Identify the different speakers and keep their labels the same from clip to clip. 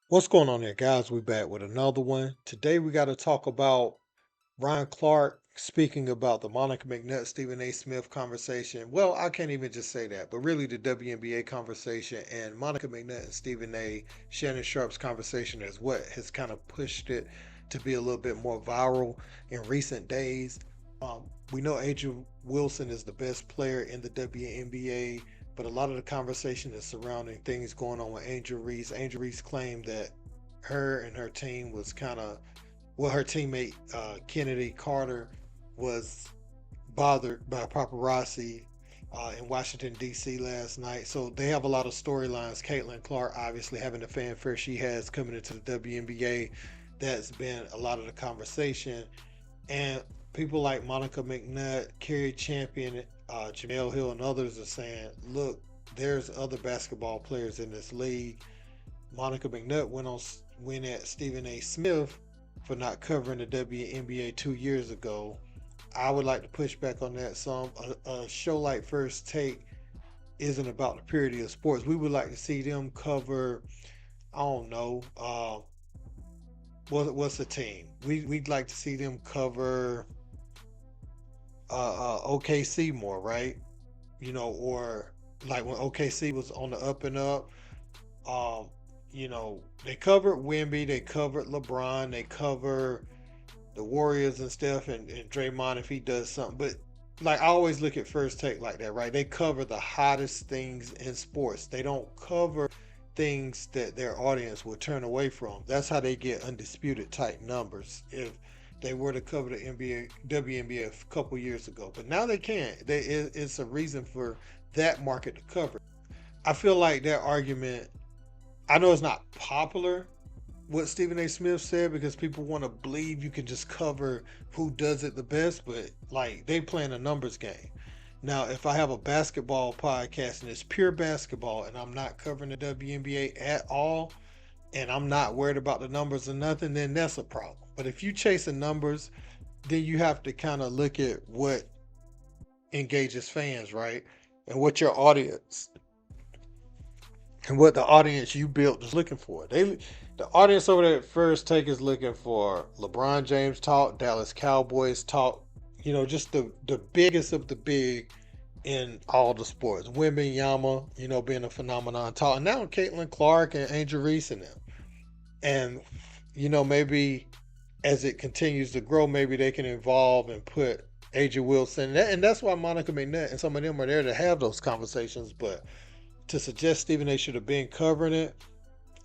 Speaker 1: What's going on there, guys? We back with another one. Today we got to talk about Ryan Clark speaking about the Monica McNutt, Stephen A. Smith conversation. Well, I can't even just say that, but really the WNBA conversation and Monica McNutt and Stephen A. Shannon Sharp's conversation is what has kind of pushed it to be a little bit more viral in recent days. We know Angel Wilson is the best player in the WNBA, but a lot of the conversation is surrounding things going on with Angel Reese. Angel Reese claimed that her and her team was kind of, well, her teammate Kennedy Carter was bothered by paparazzi in Washington D.C. last night. So they have a lot of storylines. Caitlin Clark, obviously, having the fanfare she has coming into the WNBA, that's been a lot of the conversation. And people like Monica McNutt, Carrie Champion, Jamel Hill, and others are saying, look, there's other basketball players in this league. Monica McNutt went at Stephen A. Smith for not covering the WNBA 2 years ago. I would like to push back on that some. A show like First Take isn't about the purity of sports. We would like to see them cover, I don't know, what's the team? We'd like to see them cover OKC more, right? Or like when OKC was on the up and up. Um, they covered Wemby, they covered LeBron, they cover the Warriors and stuff, and Draymond if he does something. But like I always look at First Take like that, right? They cover the hottest things in sports. They don't cover things that their audience will turn away from. That's how they get undisputed type numbers. If they were to cover the NBA, WNBA a couple years ago, but now they can't. It's a reason for that market to cover. I feel like that argument. I know it's not popular what Stephen A. Smith said because people want to believe you can just cover who does it the best, but like they playing a numbers game. Now, if I have a basketball podcast and it's pure basketball and I'm not covering the WNBA at all and I'm not worried about the numbers or nothing, then that's a problem. But if you chasing numbers, then you have to kind of look at what engages fans, right? And what your audience and what the audience you built is looking for. The audience over there at First Take is looking for LeBron James talk, Dallas Cowboys talk, just the biggest of the big in all the sports. Women Yama, being a phenomenon talk. And now Caitlin Clark and Angel Reese and them. And, maybe as it continues to grow, maybe they can evolve and put Angel Wilson. And that's why Monica McNutt and some of them are there to have those conversations. But to suggest Stephen A. should have been covering it,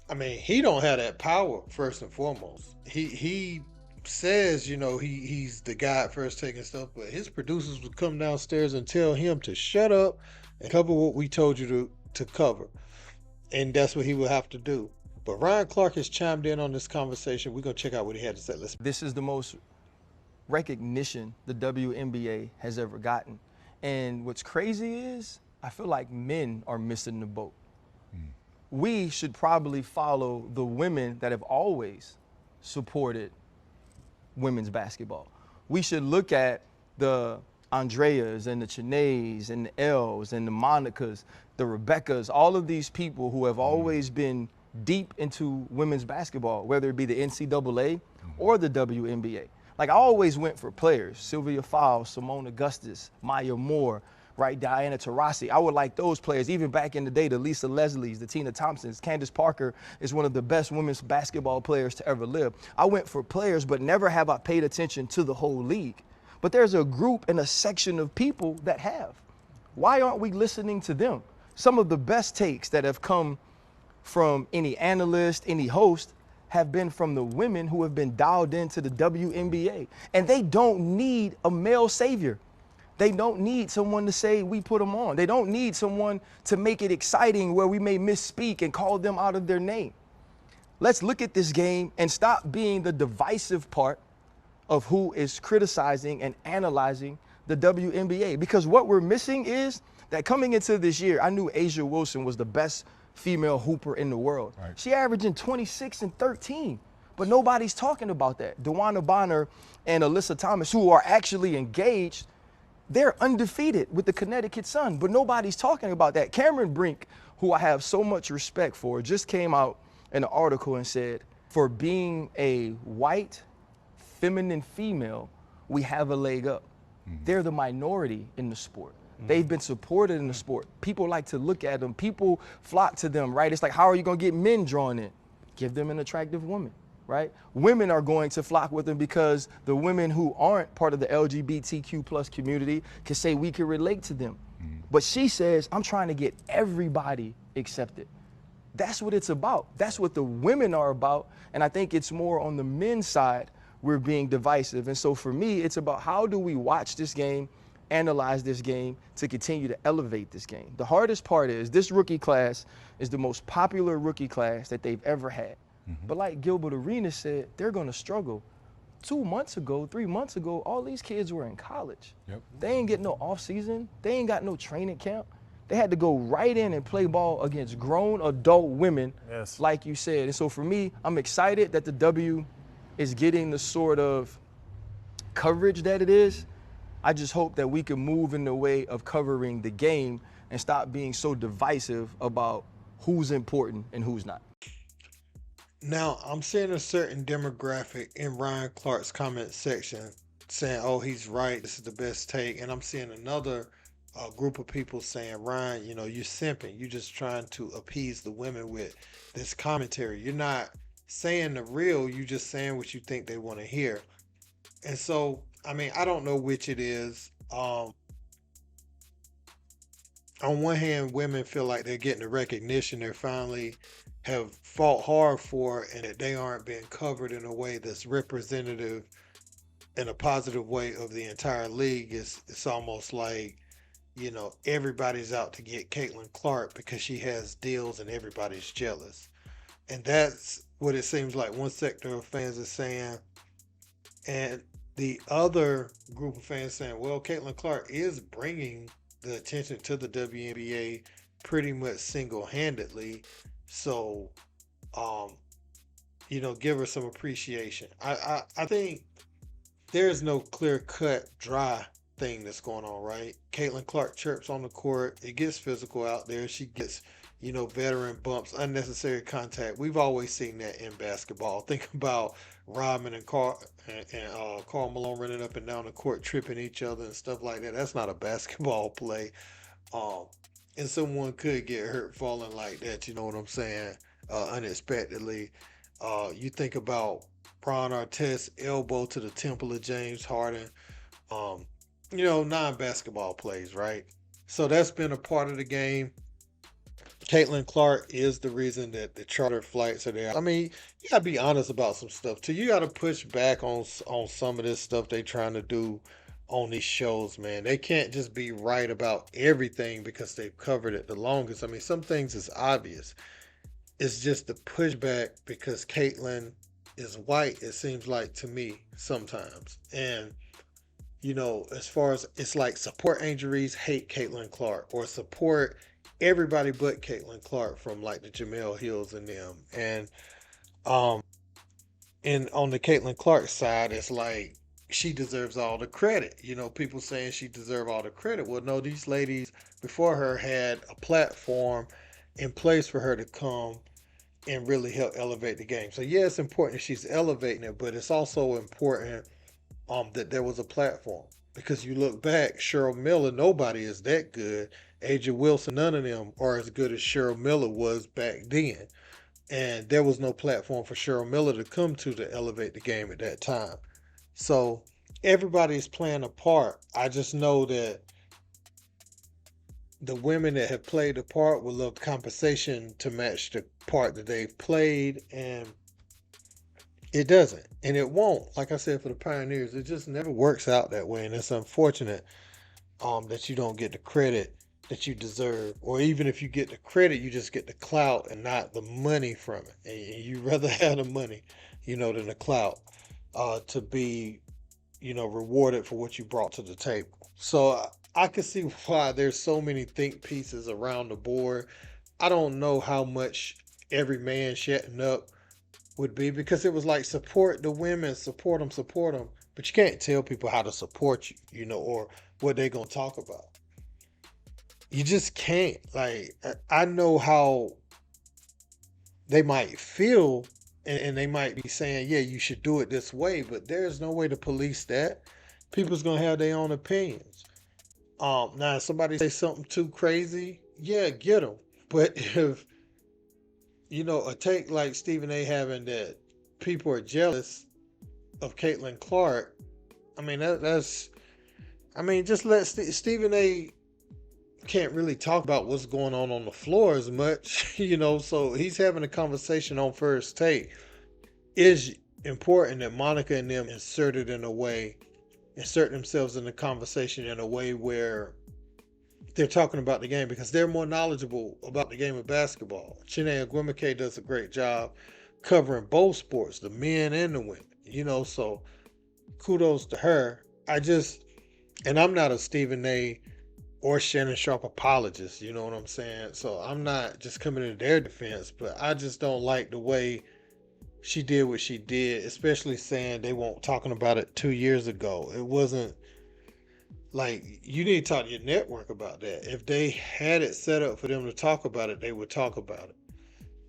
Speaker 1: I mean, he don't have that power first and foremost. He says, he's the guy at First Take and stuff, but his producers would come downstairs and tell him to shut up and cover what we told you to cover. And that's what he would have to do. But Ryan Clark has chimed in on this conversation. We're gonna check out what he had to say. Let's.
Speaker 2: This is the most recognition the WNBA has ever gotten. And what's crazy is I feel like men are missing the boat. We should probably follow the women that have always supported women's basketball. We should look at the Andreas and the Chanays and the Els and the Monicas, the Rebeccas, all of these people who have always been deep into women's basketball, whether it be the NCAA or the WNBA. Like I always went for players, Sylvia Fowles, Simone Augustus, Maya Moore, right, Diana Taurasi. I would like those players, even back in the day, the Lisa Leslies, the Tina Thompsons. Candace Parker is one of the best women's basketball players to ever live. I went for players, but never have I paid attention to the whole league. But there's a group and a section of people that have. Why aren't we listening to them? Some of the best takes that have come from any analyst, any host, have been from the women who have been dialed into the WNBA. And they don't need a male savior. They don't need someone to say we put them on. They don't need someone to make it exciting where we may misspeak and call them out of their name. Let's look at this game and stop being the divisive part of who is criticizing and analyzing the WNBA. Because what we're missing is that coming into this year, I knew Asia Wilson was the best female hooper in the world. Right. She averaging 26 and 13. But nobody's talking about that. DeWanna Bonner and Alyssa Thomas, who are actually engaged, they're undefeated with the Connecticut Sun, but nobody's talking about that. Cameron Brink, who I have so much respect for, just came out in an article and said, for being a white, feminine female, we have a leg up. They're the minority in the sport. They've been supported in the sport. People like to look at them. People flock to them, right? It's like, how are you going to get men drawn in? Give them an attractive woman, right? Women are going to flock with them because the women who aren't part of the LGBTQ plus community can say we can relate to them. But she says, I'm trying to get everybody accepted. That's what it's about. That's what the women are about. And I think it's more on the men's side we're being divisive. And so for me, it's about how do we watch this game, analyze this game to continue to elevate this game. The hardest part is this rookie class is the most popular rookie class that they've ever had. But like Gilbert Arenas said, they're going to struggle. 2 months ago, 3 months ago, all these kids were in college. They ain't get no off season. They ain't got no training camp. They had to go right in and play ball against grown adult women, like you said. And so for me, I'm excited that the W is getting the sort of coverage that it is. I just hope that we can move in the way of covering the game and stop being so divisive about who's important and who's not.
Speaker 1: Now, I'm seeing a certain demographic in Ryan Clark's comment section saying, oh, he's right, this is the best take. And I'm seeing another group of people saying, Ryan, you know, you're simping. You're just trying to appease the women with this commentary. You're not saying the real, you're just saying what you think they want to hear. And so, I mean, I don't know which it is. On one hand, women feel like they're getting the recognition they finally have fought hard for, and that they aren't being covered in a way that's representative in a positive way of the entire league. It's almost like, you know, everybody's out to get Caitlin Clark because she has deals and everybody's jealous. And that's what it seems like one sector of fans is saying. And the other group of fans saying, well, Caitlin Clark is bringing the attention to the WNBA pretty much single-handedly. So, you know, give her some appreciation. I think there's no clear-cut, dry thing that's going on, right? Caitlin Clark chirps on the court. It gets physical out there. She gets, you know, veteran bumps, unnecessary contact. We've always seen that in basketball. Think about Rodman and Karl Malone running up and down the court, tripping each other and stuff like that. That's not a basketball play. And someone could get hurt falling like that, you know what I'm saying, unexpectedly. You think about Ron Artest's elbow to the temple of James Harden. You know, non-basketball plays, right? So that's been a part of the game. Caitlin Clark is the reason that the charter flights are there. I mean, you gotta be honest about some stuff too. You gotta push back on some of this stuff they trying to do on these shows, man. They can't just be right about everything because they've covered it the longest. I mean, some things is obvious. It's just the pushback because Caitlin is white, it seems like to me sometimes. And you know, as far as it's like support Angel Reese, hate Caitlin Clark, or support everybody but Caitlin Clark from like the Jamel Hills and them. Um and on the Caitlin Clark side, it's like she deserves all the credit. You know, people saying she deserves all the credit. Well, no, these ladies before her had a platform in place for her to come and really help elevate the game. So yeah, it's important that she's elevating it, but it's also important that there was a platform. Because you look back, Cheryl Miller, nobody is that good. Aja Wilson, none of them are as good as Cheryl Miller was back then. And there was no platform for Cheryl Miller to come to elevate the game at that time. So everybody's playing a part. I just know that the women that have played the part will love compensation to match the part that they've played, and it doesn't, and it won't. Like I said, for the Pioneers, it just never works out that way, and it's unfortunate that you don't get the credit that you deserve, or even if you get the credit, you just get the clout and not the money from it. And you rather have the money, you know, than the clout to be, you know, rewarded for what you brought to the table. So I can see why there's so many think pieces around the board. I don't know how much every man shutting up would be, because it was like support the women, support them, but you can't tell people how to support you, you know, or what they're gonna talk about. You just can't. Like, I know how they might feel and they might be saying, yeah, you should do it this way, but there's no way to police that. People's gonna have their own opinions. Now if somebody say something too crazy, yeah, get them. But if a take like Stephen A. having that people are jealous of Caitlin Clark, I mean that's I mean just let Stephen A. can't really talk about what's going on the floor as much, so he's having a conversation on first take. Is important that Monica and them insert themselves in the conversation in a way where they're talking about the game because they're more knowledgeable about the game of basketball. Chiney Ogwumike does a great job covering both sports, the men and the women, so kudos to her. And I'm not a Stephen A. or Shannon Sharp apologist, you know what I'm saying? So I'm not just coming to their defense, but I just don't like the way she did what she did, especially saying they weren't talking about it 2 years ago. It wasn't like you need to talk to your network about that. If they had it set up for them to talk about it, they would talk about it.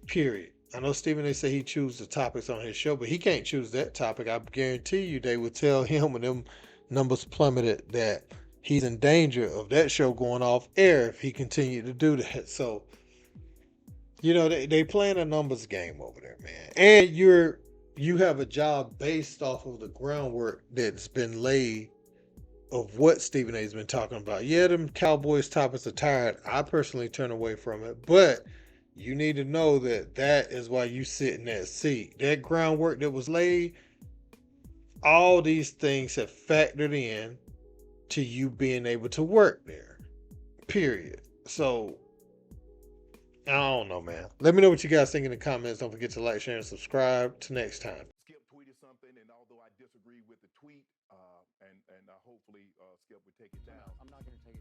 Speaker 1: Period. I know Stephen A. say he chooses the topics on his show, but he can't choose that topic. I guarantee you they would tell him when them numbers plummeted that he's in danger of that show going off air if he continued to do that. So, they playing a numbers game over there, man. And you have a job based off of the groundwork that's been laid of what Stephen A's been talking about. Yeah, them Cowboys topics are tired. I personally turn away from it, but you need to know that is why you sit in that seat. That groundwork that was laid, all these things have factored in to you being able to work there. Period. So I don't know, man. Let me know what you guys think in the comments. Don't forget to like, share, and subscribe. Till next time.
Speaker 3: Skip tweeted something, and although I disagree with the tweet, and hopefully Skip would take it down.
Speaker 4: I'm not going to take it